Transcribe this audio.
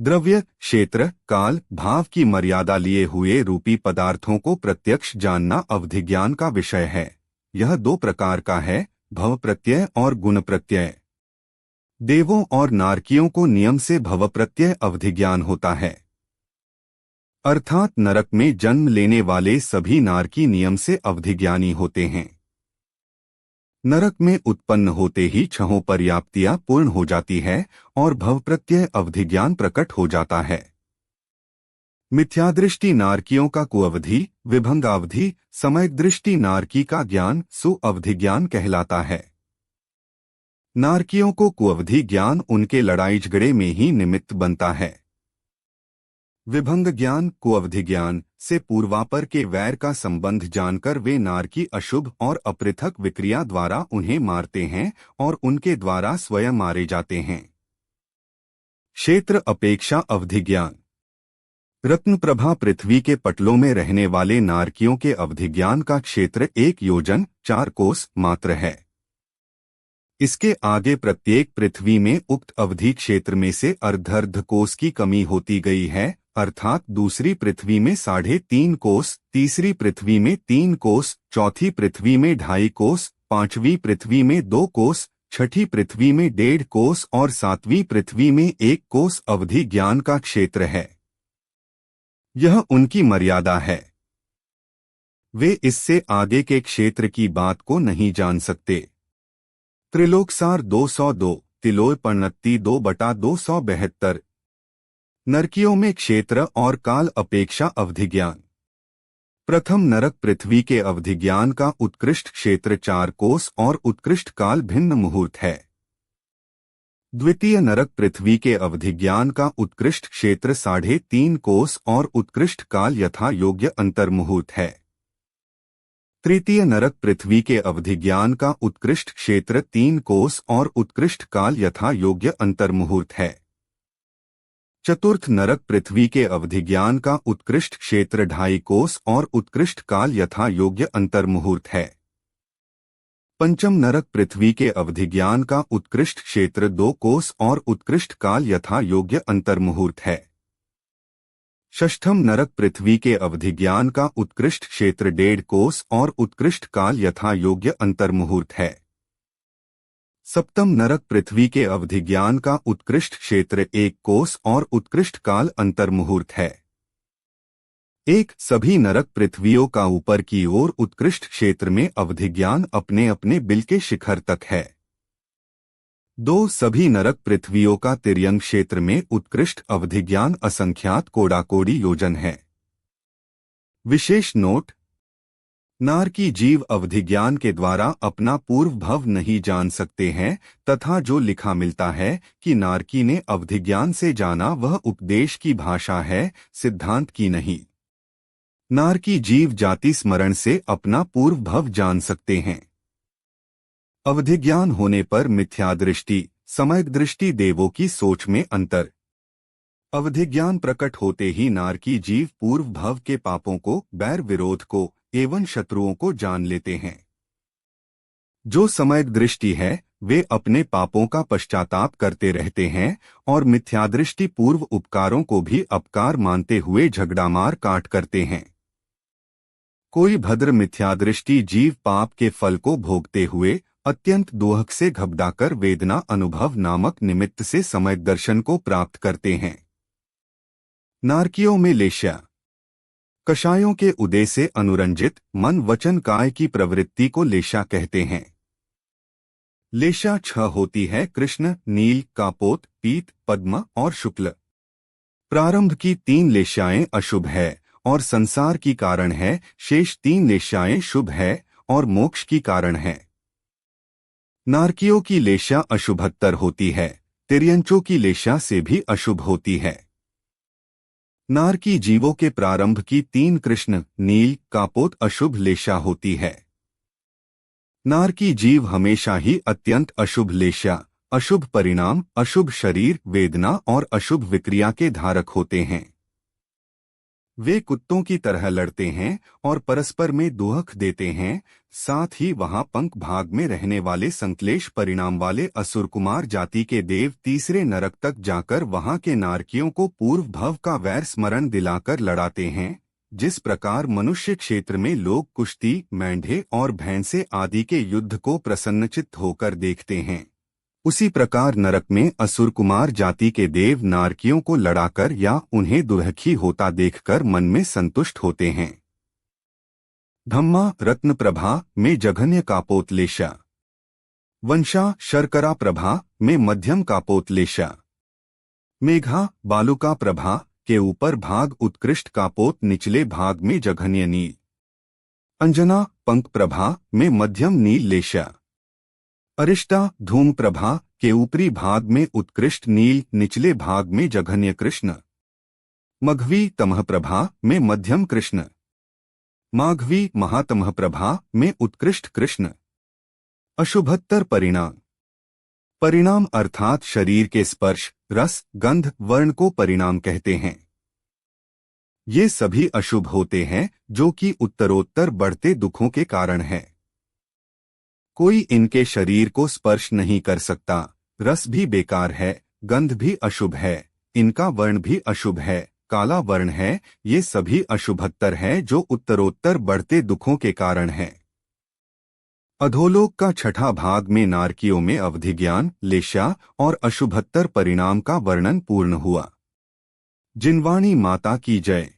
द्रव्य, क्षेत्र, काल, भाव की मर्यादा लिए हुए रूपी पदार्थों को प्रत्यक्ष जानना अवधिज्ञान का विषय है। यह दो प्रकार का है, भव प्रत्यय और गुण प्रत्यय। देवों और नारकियों को नियम से भव प्रत्यय अवधिज्ञान होता है, अर्थात नरक में जन्म लेने वाले सभी नारकी नियम से अवधिज्ञानी होते हैं। नरक में उत्पन्न होते ही छहों पर्याप्तियां पूर्ण हो जाती है और भव प्रत्यय अवधिज्ञान प्रकट हो जाता है। मिथ्यादृष्टि नारकियों का कुअवधि, विभंगावधि, समयक दृष्टि नारकी का ज्ञान सुअवधिज्ञान कहलाता है। नारकियों को कुअवधि ज्ञान उनके लड़ाई झगड़े में ही निमित्त बनता है। विभंग ज्ञान, कुअवधि ज्ञान से पूर्वापर के वैर का संबंध जानकर वे नारकी अशुभ और अपृथक विक्रिया द्वारा उन्हें मारते हैं और उनके द्वारा स्वयं मारे जाते हैं। क्षेत्र अपेक्षा अवधि ज्ञान। रत्नप्रभा पृथ्वी के पटलों में रहने वाले नारकियों के अवधिज्ञान का क्षेत्र 1 योजन 4 कोस मात्र है। इसके आगे प्रत्येक पृथ्वी में उक्त अवधि क्षेत्र में से अर्ध कोस की कमी होती गई है, अर्थात दूसरी पृथ्वी में 3.5 कोस, तीसरी पृथ्वी में 3 कोस, चौथी पृथ्वी में 2.5 कोस, पांचवी पृथ्वी में 2 कोस, छठी पृथ्वी में 1.5 कोस और सातवीं पृथ्वी में 1 कोस अवधि ज्ञान का क्षेत्र है। यह उनकी मर्यादा है। वे इससे आगे के क्षेत्र की बात को नहीं जान सकते। त्रिलोकसार 202, तिलोय पण्णत्ति 2/272। नरकियों में क्षेत्र और काल अपेक्षा अवधिज्ञान। प्रथम नरक पृथ्वी के अवधिज्ञान का उत्कृष्ट क्षेत्र 4 कोस और उत्कृष्ट काल भिन्न मुहूर्त है। द्वितीय नरक पृथ्वी के अवधिज्ञान का उत्कृष्ट क्षेत्र 3.5 कोस और उत्कृष्ट काल यथा योग्य अंतर मुहूर्त है। तृतीय नरक पृथ्वी के अवधिज्ञान का उत्कृष्ट क्षेत्र 3 कोस और उत्कृष्ट काल यथा योग्य अंतर मुहूर्त है। चतुर्थ नरक पृथ्वी के अवधिज्ञान का उत्कृष्ट क्षेत्र 2.5 कोस और उत्कृष्ट काल यथा योग्य अंतर मुहूर्त है। पंचम नरक पृथ्वी के अवधिज्ञान का उत्कृष्ट क्षेत्र 2 कोस और उत्कृष्ट काल यथा योग्य अंतर मुहूर्त है। षष्ठम नरक पृथ्वी के अवधिज्ञान का उत्कृष्ट क्षेत्र 1.5 कोस और उत्कृष्ट काल यथा योग्य अंतर मुहूर्त है। सप्तम नरक पृथ्वी के अवधिज्ञान का उत्कृष्ट क्षेत्र 1 कोस और उत्कृष्ट काल अंतर मुहूर्त है। सभी नरक पृथ्वियों का ऊपर की ओर उत्कृष्ट क्षेत्र में अवधिज्ञान अपने अपने बिल के शिखर तक है। 2 सभी नरक पृथ्वियों का तिर्यंग क्षेत्र में उत्कृष्ट अवधिज्ञान असंख्यात कोडाकोडी योजन है। विशेष नोट: नारकी जीव अवधिज्ञान के द्वारा अपना पूर्व भव नहीं जान सकते हैं तथा जो लिखा मिलता है कि नारकी ने अवधिज्ञान से जाना वह उपदेश की भाषा है, सिद्धांत की नहीं। नारकी जीव जाति स्मरण से अपना पूर्व भव जान सकते हैं। अवधिज्ञान होने पर मिथ्यादृष्टि, समयक दृष्टि देवों की सोच में अंतर। अवधिज्ञान प्रकट होते ही नारकी जीव पूर्व भव के पापों को, बैर विरोध को एवं शत्रुओं को जान लेते हैं। जो समयक दृष्टि है वे अपने पापों का पश्चाताप करते रहते हैं और मिथ्यादृष्टि पूर्व उपकारों को भी अपकार मानते हुए झगड़ामार काट करते हैं। कोई भद्र मिथ्यादृष्टि जीव पाप के फल को भोगते हुए अत्यंत दुहक से घबराकर वेदना अनुभव नामक निमित्त से समयक दर्शन को प्राप्त करते हैं। नारकियों में लेश्या, कषायों के उदय से अनुरंजित मन वचन काय की प्रवृत्ति को लेशा कहते हैं। लेशा 6 होती है: कृष्ण, नील, कापोत, पीत, पद्म और शुक्ल। प्रारंभ की 3 लेशाएं अशुभ है और संसार की कारण है, शेष 3 लेशाएं शुभ है और मोक्ष की कारण है। नारकियों की लेशा अशुभत्तर होती है, तिर्यंचों की लेशा से भी अशुभ होती है। नारकी जीवों के प्रारंभ की 3 कृष्ण, नील, कापोत अशुभ लेशा होती है। नारकी जीव हमेशा ही अत्यंत अशुभ लेशा, अशुभ परिणाम, अशुभ शरीर, वेदना और अशुभ विक्रिया के धारक होते हैं। वे कुत्तों की तरह लड़ते हैं और परस्पर में दुख देते हैं। साथ ही वहां पंख भाग में रहने वाले संक्लेश परिणाम वाले असुर कुमार जाति के देव तीसरे नरक तक जाकर वहां के नारकियों को पूर्व भव का वैर स्मरण दिलाकर लड़ाते हैं। जिस प्रकार मनुष्य क्षेत्र में लोग कुश्ती, मेंढे और भैंसे आदि के युद्ध को प्रसन्नचित्त होकर देखते हैं, उसी प्रकार नरक में असुर कुमार जाति के देव नारकियों को लड़ाकर या उन्हें दुर्हखी होता देखकर मन में संतुष्ट होते हैं। धम्मा रत्न प्रभा में जघन्य कापोतलेशा, वंशा शर्करा प्रभा में मध्यम कापोतलेशा, मेघा बालुका प्रभा के ऊपर भाग उत्कृष्ट कापोत निचले भाग में जघन्य नील, अंजना पंख प्रभा में मध्यम नील लेशा, अरिष्टा धूम प्रभा के ऊपरी भाग में उत्कृष्ट नील निचले भाग में जघन्य कृष्ण, मघवी तमह प्रभा में मध्यम कृष्ण, माघवी महातमह प्रभा में उत्कृष्ट कृष्ण। अशुभत्तर परिणाम। परिणाम अर्थात शरीर के स्पर्श, रस, गंध, वर्ण को परिणाम कहते हैं। ये सभी अशुभ होते हैं जो कि उत्तरोत्तर बढ़ते दुखों के कारण है। कोई इनके शरीर को स्पर्श नहीं कर सकता। रस भी बेकार है, गंध भी अशुभ है, इनका वर्ण भी अशुभ है, काला वर्ण है। ये सभी अशुभत्तर है जो उत्तरोत्तर बढ़ते दुखों के कारण है। अधोलोक का छठा भाग में नारकियों में अवधिज्ञान, लेशा और अशुभत्तर परिणाम का वर्णन पूर्ण हुआ। जिनवाणी माता की जय।